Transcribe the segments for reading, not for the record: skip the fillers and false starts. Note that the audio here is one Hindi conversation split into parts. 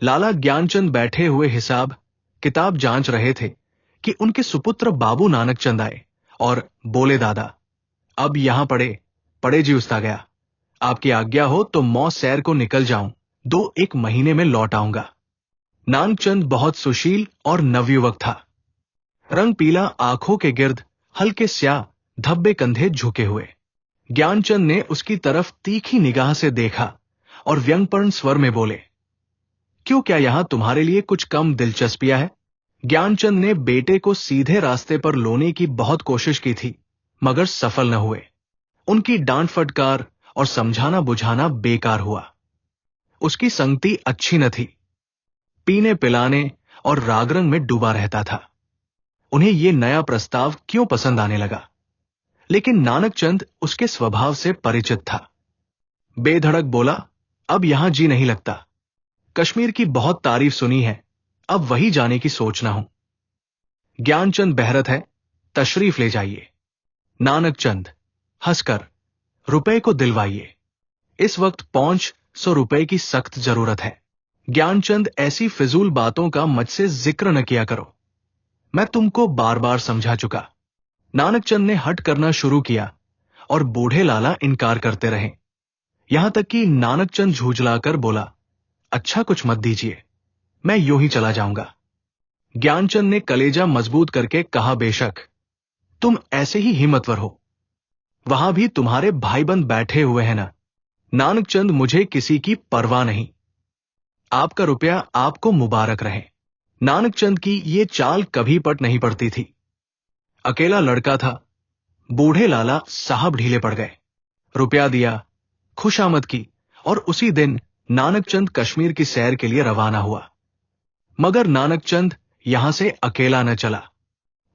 लाला ज्ञानचंद बैठे हुए हिसाब किताब जांच रहे थे कि उनके सुपुत्र बाबू नानकचंद आए और बोले, दादा अब यहां पड़े जी उस्ता गया। आपकी आज्ञा हो तो मौ सैर को निकल जाऊं, 2-1 महीने में लौट आऊंगा। नानकचंद बहुत सुशील और नवयुवक था। रंग पीला, आंखों के गिर्द हल्के स्याह धब्बे कंधे झुके हुए। ज्ञानचंद ने उसकी तरफ तीखी निगाह से देखा और व्यंग्यपूर्ण स्वर में बोले, क्यों, क्या यहां तुम्हारे लिए कुछ कम दिलचस्पियां है? ज्ञानचंद ने बेटे को सीधे रास्ते पर लाने की बहुत कोशिश की थी, मगर सफल न हुए। उनकी डांट फटकार और समझाना बुझाना बेकार हुआ। उसकी संगति अच्छी न थी, पीने पिलाने और रागरंग में डूबा रहता था। उन्हें यह नया प्रस्ताव क्यों पसंद आने लगा? लेकिन नानकचंद उसके स्वभाव से परिचित था। बेधड़क बोला, अब यहां जी नहीं लगता। कश्मीर की बहुत तारीफ सुनी है, अब वही जाने की सोचना हूं। ज्ञानचंद बहरत है, तशरीफ ले जाइए। नानकचंद हंसकर, रुपए को दिलवाइए, इस वक्त 500 रुपए की सख्त जरूरत है। ज्ञानचंद ऐसी फिजूल बातों का मुझसे जिक्र न किया करो, मैं तुमको बार बार समझा चुका। नानकचंद ने हट करना शुरू किया और बूढ़े लाला इनकार करते रहे। यहां तक कि नानकचंद झुंझलाकर बोला, अच्छा कुछ मत दीजिए, मैं यूं ही चला जाऊंगा। ज्ञानचंद ने कलेजा मजबूत करके कहा, बेशक तुम ऐसे ही हिम्मतवर हो, वहां भी तुम्हारे भाईबंद बैठे हुए हैं ना। नानकचंद, मुझे किसी की परवाह नहीं, आपका रुपया आपको मुबारक रहे। नानकचंद की ये चाल कभी पट नहीं पड़ती थी। अकेला लड़का था। बूढ़े लाला साहब ढीले पड़ गए। रुपया दिया, खुशामद की और उसी दिन नानकचंद कश्मीर की सैर के लिए रवाना हुआ। मगर नानकचंद यहां से अकेला न चला।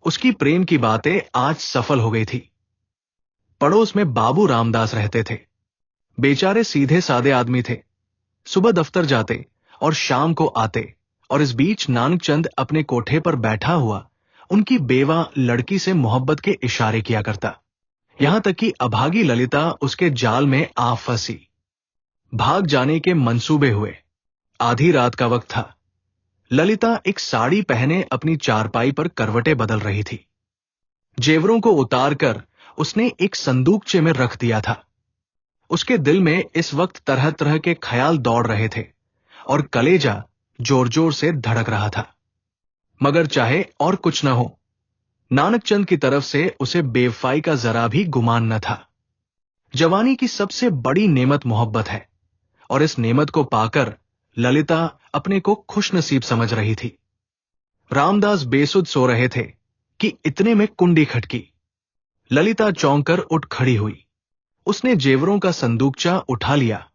उसकी प्रेम की बातें आज सफल हो गई थी। पड़ोस में बाबू रामदास रहते थे। बेचारे सीधे सादे आदमी थे। सुबह दफ्तर जाते और शाम को आते, और इस बीच नानकचंद अपने कोठे पर बैठा हुआ उनकी बेवा लड़की से मोहब्बत के इशारे किया करता। यहां तक कि अभागी ललिता उसके जाल में आ फंसी। भाग जाने के मंसूबे हुए। आधी रात का वक्त था। ललिता एक साड़ी पहने अपनी चारपाई पर करवटें बदल रही थी। जेवरों को उतारकर उसने एक संदूकचे में रख दिया था। उसके दिल में इस वक्त तरह तरह के ख्याल दौड़ रहे थे और कलेजा जोर जोर से धड़क रहा था। मगर चाहे और कुछ न हो, नानकचंद की तरफ से उसे बेवफाई का जरा भी गुमान न था। जवानी की सबसे बड़ी नेमत मोहब्बत है, और इस नेमत को पाकर ललिता अपने को खुशनसीब समझ रही थी। रामदास बेसुध सो रहे थे कि इतने में कुंडी खटकी। ललिता चौंक कर उठ खड़ी हुई। उसने जेवरों का संदूकचा उठा लिया,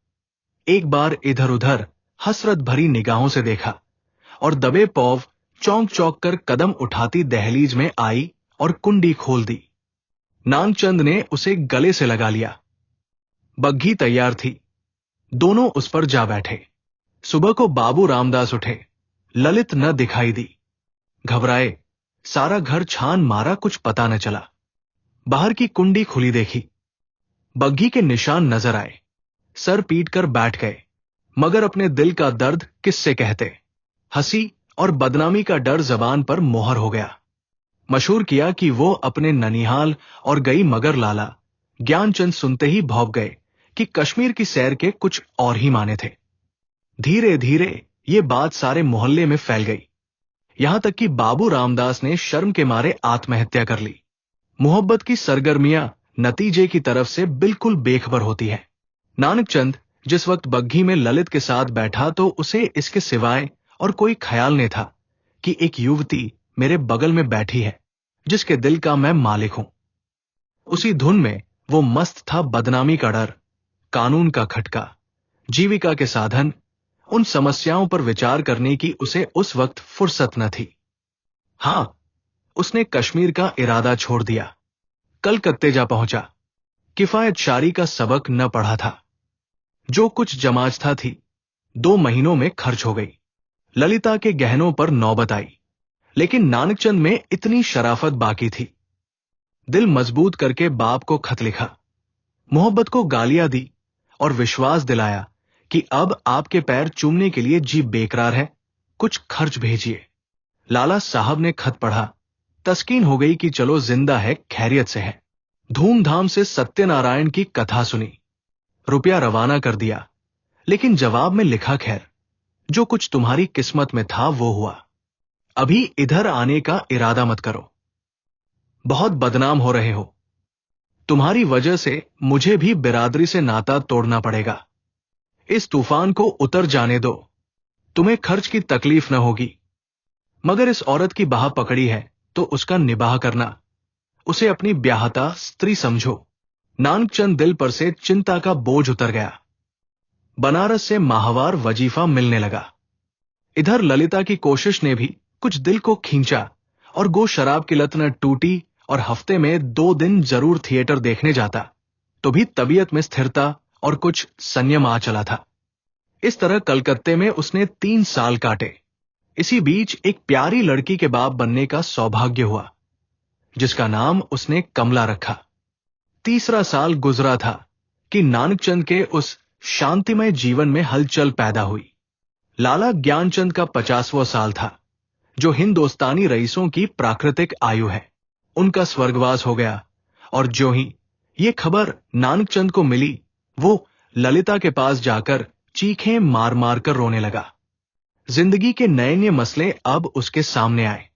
एक बार इधर उधर हसरत भरी निगाहों से देखा और दबे पौव चौंक चौंक कर कदम उठाती दहलीज में आई और कुंडी खोल दी। नानकचंद ने उसे गले से लगा लिया। बग्घी तैयार थी। दोनों उस पर जा बैठे। सुबह को बाबू रामदास उठे। ललित न दिखाई दी। घबराए, सारा घर छान मारा, कुछ पता न चला। बाहर की कुंडी खुली देखी। बग्घी के निशान नजर आए। सर पीट कर बैठ गए, मगर अपने दिल का दर्द किससे कहते। हंसी और बदनामी का डर जबान पर मोहर हो गया। मशहूर किया कि वो अपने ननिहाल और गई, मगर लाला ज्ञानचंद सुनते ही भौंक गए कि कश्मीर की सैर के कुछ और ही माने थे। धीरे धीरे ये बात सारे मोहल्ले में फैल गई। यहां तक कि बाबू रामदास ने शर्म के मारे आत्महत्या कर ली। मोहब्बत की सरगर्मियां नतीजे की तरफ से बिल्कुल बेखबर होती है। नानकचंद जिस वक्त बग्घी में ललित के साथ बैठा तो उसे इसके सिवाय और कोई ख्याल नहीं था कि एक युवती मेरे बगल में बैठी है जिसके दिल का मैं मालिक हूं। उसी धुन में वो मस्त था। बदनामी का डर, कानून का खटका, जीविका के साधन, उन समस्याओं पर विचार करने की उसे उस वक्त फुर्सत न थी। हां, उसने कश्मीर का इरादा छोड़ दिया। कलकत्ते जा पहुंचा। किफायत शारी का सबक न पढ़ा था। जो कुछ जमाचता थी 2 महीनों में खर्च हो गई। ललिता के गहनों पर नौबत आई, लेकिन नानकचंद में इतनी शराफत बाकी थी। दिल मजबूत करके बाप को खत लिखा, मोहब्बत को गालियां दी और विश्वास दिलाया कि अब आपके पैर चूमने के लिए जी बेकरार है, कुछ खर्च भेजिए। लाला साहब ने खत पढ़ा। तस्कीन हो गई कि चलो जिंदा है, खैरियत से है। धूमधाम से सत्यनारायण की कथा सुनी, रुपया रवाना कर दिया, लेकिन जवाब में लिखा, खैर जो कुछ तुम्हारी किस्मत में था वो हुआ। अभी इधर आने का इरादा मत करो, बहुत बदनाम हो रहे हो। तुम्हारी वजह से मुझे भी बिरादरी से नाता तोड़ना पड़ेगा। इस तूफान को उतर जाने दो, तुम्हें खर्च की तकलीफ न होगी। मगर इस औरत की बाह पकड़ी है तो उसका निबाह करना, उसे अपनी ब्याहता स्त्री समझो। नानकचंद दिल पर से चिंता का बोझ उतर गया। बनारस से माहवार वजीफा मिलने लगा। इधर ललिता की कोशिश ने भी कुछ दिल को खींचा और गो शराब की लत न टूटी और हफ्ते में 2 दिन जरूर थिएटर देखने जाता, तो भी तबीयत में स्थिरता और कुछ संयम आ चला था। इस तरह कलकत्ते में उसने 3 साल काटे। इसी बीच एक प्यारी लड़की के बाप बनने का सौभाग्य हुआ, जिसका नाम उसने कमला रखा। तीसरा साल गुजरा था कि नानकचंद के उस शांतिमय जीवन में हलचल पैदा हुई। लाला ज्ञानचंद का 50वां साल था, जो हिंदुस्तानी रईसों की प्राकृतिक आयु है। उनका स्वर्गवास हो गया, और जो ही ये खबर नानकचंद को मिली, वो ललिता के पास जाकर चीखें मार मार कर रोने लगा। जिंदगी के नए नए मसले अब उसके सामने आए।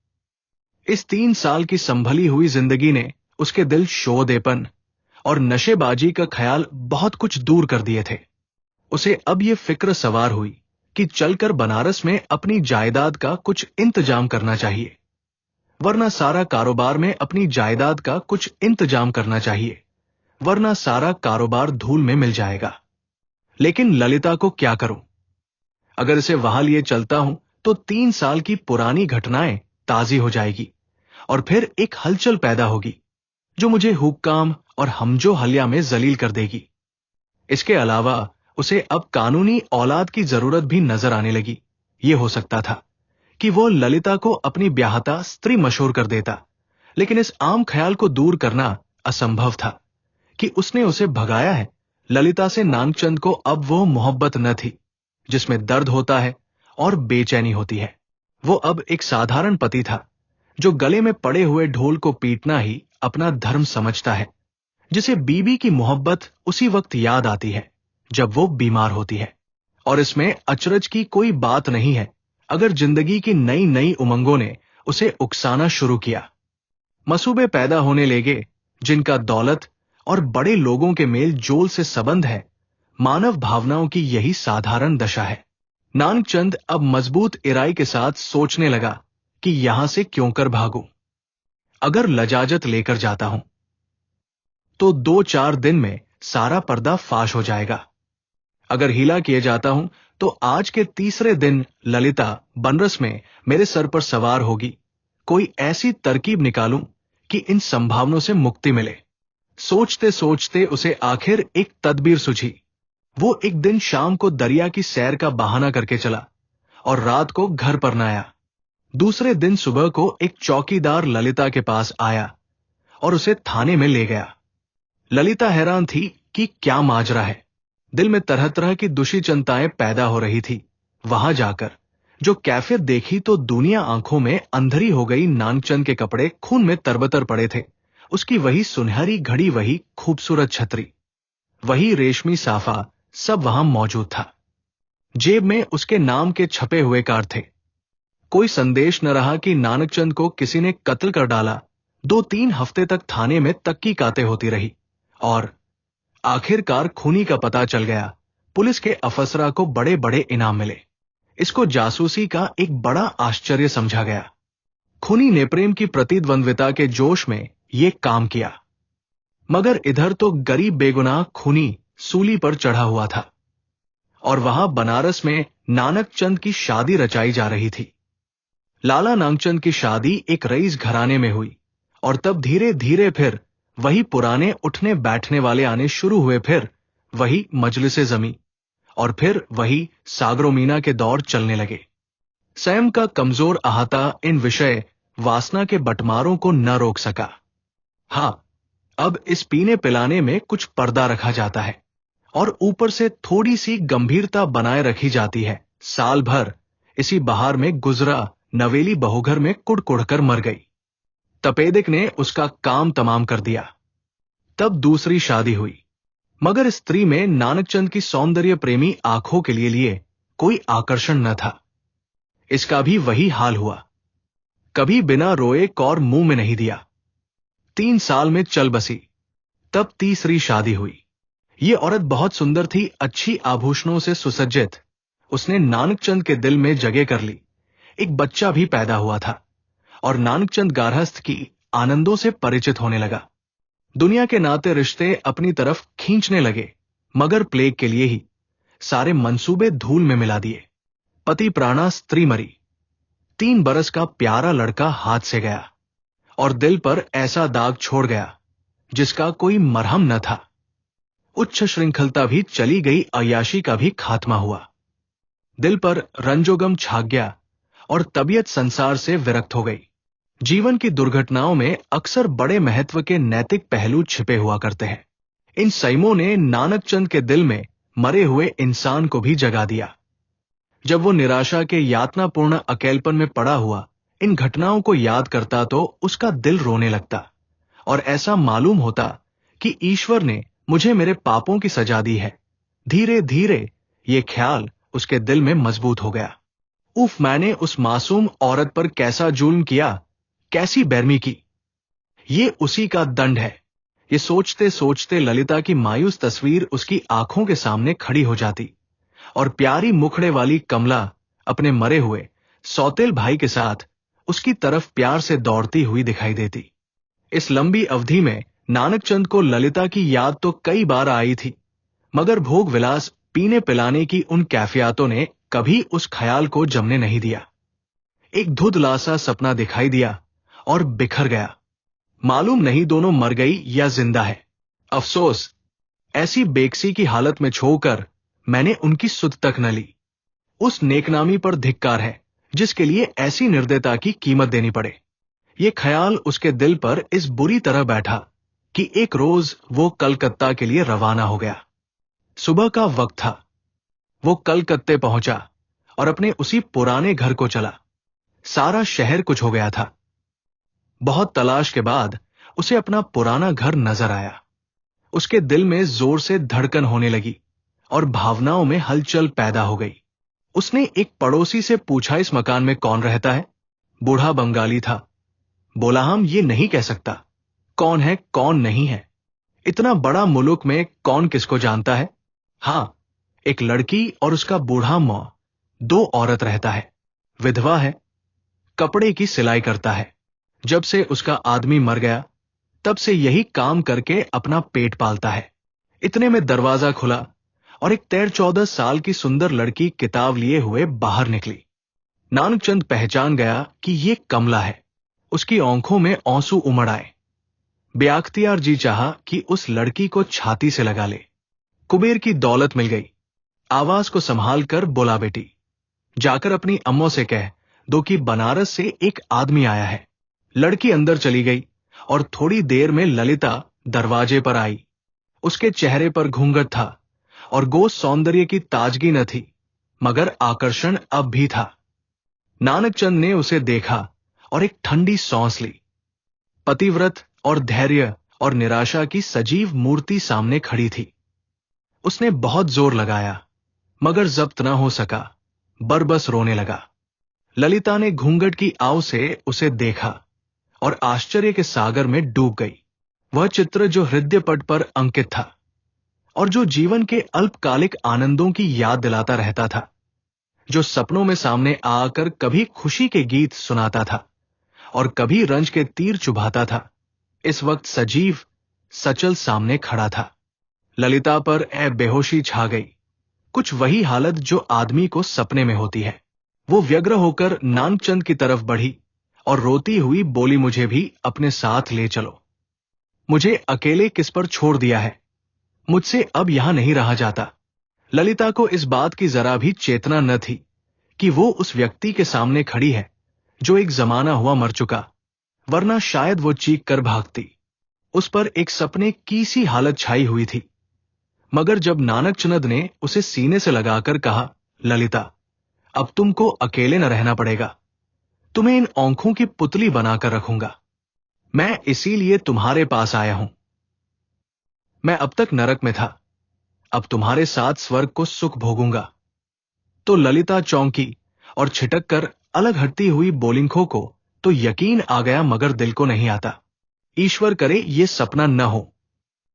इस 3 साल की संभली हुई जिंदगी ने उसके दिल शोदेपन और नशेबाजी का ख्याल बहुत कुछ दूर कर दिए थे। उसे अब ये फिक्र सवार हुई कि चलकर बनारस में अपनी जायदाद का कुछ इंतजाम करना चाहिए, वरना सारा कारोबार में अपनी जायदाद का कुछ इंतजाम करना चाहिए, वरना सारा कारोबार धूल में मिल जाएगा। लेकिन ललिता को क्या करूं? अगर इसे वहां लिए चलता हूं तो 3 साल की पुरानी घटनाएं ताजी हो जाएगी और फिर एक हलचल पैदा होगी जो मुझे हुक्काम और हमजो हलिया में जलील कर देगी। इसके अलावा उसे अब कानूनी औलाद की जरूरत भी नजर आने लगी। यह हो सकता था कि वो ललिता को अपनी ब्याहता स्त्री मशहूर कर देता, लेकिन इस आम ख्याल को दूर करना असंभव था कि उसने उसे भगाया है। ललिता से नानकचंद को अब वो मोहब्बत न थी जिसमें दर्द होता है और बेचैनी होती है। वो अब एक साधारण पति था जो गले में पड़े हुए ढोल को पीटना ही अपना धर्म समझता है, जिसे बीबी की मोहब्बत उसी वक्त याद आती है जब वो बीमार होती है। और इसमें अचरज की कोई बात नहीं है अगर जिंदगी की नई नई उमंगों ने उसे उकसाना शुरू किया। मसूबे पैदा होने लगे जिनका दौलत और बड़े लोगों के मेल जोल से संबंध है। मानव भावनाओं की यही साधारण दशा है। नानकचंद अब मजबूत इराई के साथ सोचने लगा कि यहां से क्यों कर भागूं। अगर लजाजत लेकर जाता हूं तो 2-4 दिन में सारा पर्दा फाश हो जाएगा। अगर हीला किए जाता हूं तो आज के तीसरे दिन ललिता बनरस में मेरे सर पर सवार होगी। कोई ऐसी तरकीब निकालूं कि इन संभावनाओं से मुक्ति मिले। सोचते सोचते उसे आखिर एक तदबीर सूझी। वो एक दिन शाम को दरिया की सैर का बहाना करके चला और रात को घर पर न आया। दूसरे दिन सुबह को एक चौकीदार ललिता के पास आया और उसे थाने में ले गया। ललिता हैरान थी कि क्या माजरा है। दिल में तरह तरह की दुषी चिंताएं पैदा हो रही थी। वहां जाकर जो कैफियत देखी तो दुनिया आंखों में अंधरी हो गई। नानकचंद के कपड़े खून में तरबतर पड़े थे, उसकी वही सुनहरी घड़ी, वही खूबसूरत छतरी, वही रेशमी साफा, सब वहां मौजूद था। जेब में उसके नाम के छपे हुए कार्ड थे। कोई संदेश न रहा कि नानकचंद को किसी ने कत्ल कर डाला। 2-3 हफ्ते तक थाने में तहकीकातें होती रही और आखिरकार खूनी का पता चल गया। पुलिस के अफसरा को बड़े बड़े इनाम मिले। इसको जासूसी का एक बड़ा आश्चर्य समझा गया। खूनी ने प्रेम की प्रतिद्वंद्विता के जोश में ये काम किया, मगर इधर तो गरीब बेगुनाह खूनी सूली पर चढ़ा हुआ था और वहां बनारस में नानकचंद की शादी रचाई जा रही थी। लाला नानकचंद की शादी एक रईस घराने में हुई और तब धीरे धीरे फिर वही पुराने उठने बैठने वाले आने शुरू हुए। फिर वही मजलिसे जमी और फिर वही सागरो मीना के दौर चलने लगे। स्वयं का कमजोर अहाता इन विषय वासना के बटमारों को न रोक सका। हां, अब इस पीने पिलाने में कुछ पर्दा रखा जाता है और ऊपर से थोड़ी सी गंभीरता बनाए रखी जाती है। साल भर इसी बहार में गुजरा नवेली बहुघर में कुड़कुड़ कर मर गई। तपेदिक ने उसका काम तमाम कर दिया। तब दूसरी शादी हुई, मगर स्त्री में नानकचंद की सौंदर्य प्रेमी आंखों के लिए कोई आकर्षण न था। इसका भी वही हाल हुआ। कभी बिना रोए कौर मुंह में नहीं दिया। 3 साल में चल बसी। तब तीसरी शादी हुई। ये औरत बहुत सुंदर थी, अच्छी आभूषणों से सुसज्जित। उसने नानकचंद के दिल में जगह कर ली। एक बच्चा भी पैदा हुआ था और नानकचंद गारहस्थ की आनंदों से परिचित होने लगा। दुनिया के नाते रिश्ते अपनी तरफ खींचने लगे, मगर प्लेग के लिए ही सारे मंसूबे धूल में मिला दिए। पति प्राणा, स्त्री मरी। 3 बरस का प्यारा लड़का हाथ से गया और दिल पर ऐसा दाग छोड़ गया जिसका कोई मरहम न था। उच्च श्रृंखलता भी चली गई, अय्याशी का भी खात्मा हुआ। दिल पर रंजोगम छा गया और तबीयत संसार से विरक्त हो गई। जीवन की दुर्घटनाओं में अक्सर बड़े महत्व के नैतिक पहलू छिपे हुआ करते हैं। इन संयमों ने नानकचंद के दिल में मरे हुए इंसान को भी जगा दिया। जब वो निराशा के यातनापूर्ण अकेलपन में पड़ा हुआ इन घटनाओं को याद करता तो उसका दिल रोने लगता और ऐसा मालूम होता कि ईश्वर ने मुझे मेरे पापों की सजा दी है। धीरे धीरे ये ख्याल उसके दिल में मजबूत हो गया। उफ, मैंने उस मासूम औरत पर कैसा जुल्म किया, कैसी बेरमी की। ये उसी का दंड है। ये सोचते सोचते ललिता की मायूस तस्वीर उसकी आंखों के सामने खड़ी हो जाती और प्यारी मुखड़े वाली कमला अपने मरे हुए सौतेल भाई के साथ उसकी तरफ प्यार से दौड़ती हुई दिखाई देती। इस लंबी अवधि में नानकचंद को ललिता की याद तो कई बार आई थी, मगर भोग विलास, पीने पिलाने की उन कैफियतों ने कभी उस ख्याल को जमने नहीं दिया। एक धुंधला सा सपना दिखाई दिया और बिखर गया। मालूम नहीं दोनों मर गई या जिंदा है। अफसोस, ऐसी बेकसी की हालत में छोड़कर मैंने उनकी सुध तक न ली। उस नेकनामी पर धिक्कार है जिसके लिए ऐसी निर्दयता की कीमत देनी पड़े। ये ख्याल उसके दिल पर इस बुरी तरह बैठा कि एक रोज वो कलकत्ता के लिए रवाना हो गया। सुबह का वक्त था। वो कलकत्ते पहुंचा और अपने उसी पुराने घर को चला। सारा शहर कुछ हो गया था। बहुत तलाश के बाद उसे अपना पुराना घर नजर आया। उसके दिल में जोर से धड़कन होने लगी और भावनाओं में हलचल पैदा हो गई। उसने एक पड़ोसी से पूछा, इस मकान में कौन रहता है? बूढ़ा बंगाली था। बोला, हम ये नहीं कह सकता कौन है कौन नहीं है। इतना बड़ा मुल्क में कौन किसको जानता है। हां, एक लड़की और उसका बूढ़ा मौ, 2 औरत रहता है। विधवा है, कपड़े की सिलाई करता है। जब से उसका आदमी मर गया तब से यही काम करके अपना पेट पालता है। इतने में दरवाजा खुला और एक 13-14 साल की सुंदर लड़की किताब लिए हुए बाहर निकली। नानकचंद पहचान गया कि ये कमला है। उसकी आंखों में आंसू उमड़ आए। बेअख्तियार जी चाहा कि उस लड़की को छाती से लगा ले। कुबेर की दौलत मिल गई। आवाज को संभाल कर बोला, बेटी जाकर अपनी अम्मों से कह दो कि बनारस से एक आदमी आया है। लड़की अंदर चली गई और थोड़ी देर में ललिता दरवाजे पर आई। उसके चेहरे पर घूंघट था और गोस सौंदर्य की ताजगी न थी, मगर आकर्षण अब भी था। नानकचंद ने उसे देखा और एक ठंडी सांस ली। पतिव्रत और धैर्य और निराशा की सजीव मूर्ति सामने खड़ी थी। उसने बहुत जोर लगाया, मगर जब्त न हो सका। बरबस रोने लगा। ललिता ने घूंघट की आव से उसे देखा और आश्चर्य के सागर में डूब गई। वह चित्र जो हृदयपट पर अंकित था और जो जीवन के अल्पकालिक आनंदों की याद दिलाता रहता था, जो सपनों में सामने आकर कभी खुशी के गीत सुनाता था और कभी रंज के तीर चुभाता था, इस वक्त सजीव सचल सामने खड़ा था। ललिता पर बेहोशी छा गई। कुछ वही हालत जो आदमी को सपने में होती है। वो व्यग्र होकर नानकचंद की तरफ बढ़ी और रोती हुई बोली, मुझे भी अपने साथ ले चलो। मुझे अकेले किस पर छोड़ दिया है। मुझसे अब यहां नहीं रहा जाता। ललिता को इस बात की जरा भी चेतना न थी कि वो उस व्यक्ति के सामने खड़ी है जो एक जमाना हुआ मर चुका, वरना शायद वो चीख कर भागती। उस पर एक सपने की सी हालत छाई हुई थी। मगर जब नानक चंद ने उसे सीने से लगाकर कहा, ललिता, अब तुमको अकेले न रहना पड़ेगा, तुम्हें इन आंखों की पुतली बनाकर रखूंगा। मैं इसीलिए तुम्हारे पास आया हूं। मैं अब तक नरक में था, अब तुम्हारे साथ स्वर्ग को सुख भोगूंगा। तो ललिता चौंकी और छिटक कर अलग हटती हुई बोलिंखों को तो यकीन आ गया, मगर दिल को नहीं आता। ईश्वर करे ये सपना न हो।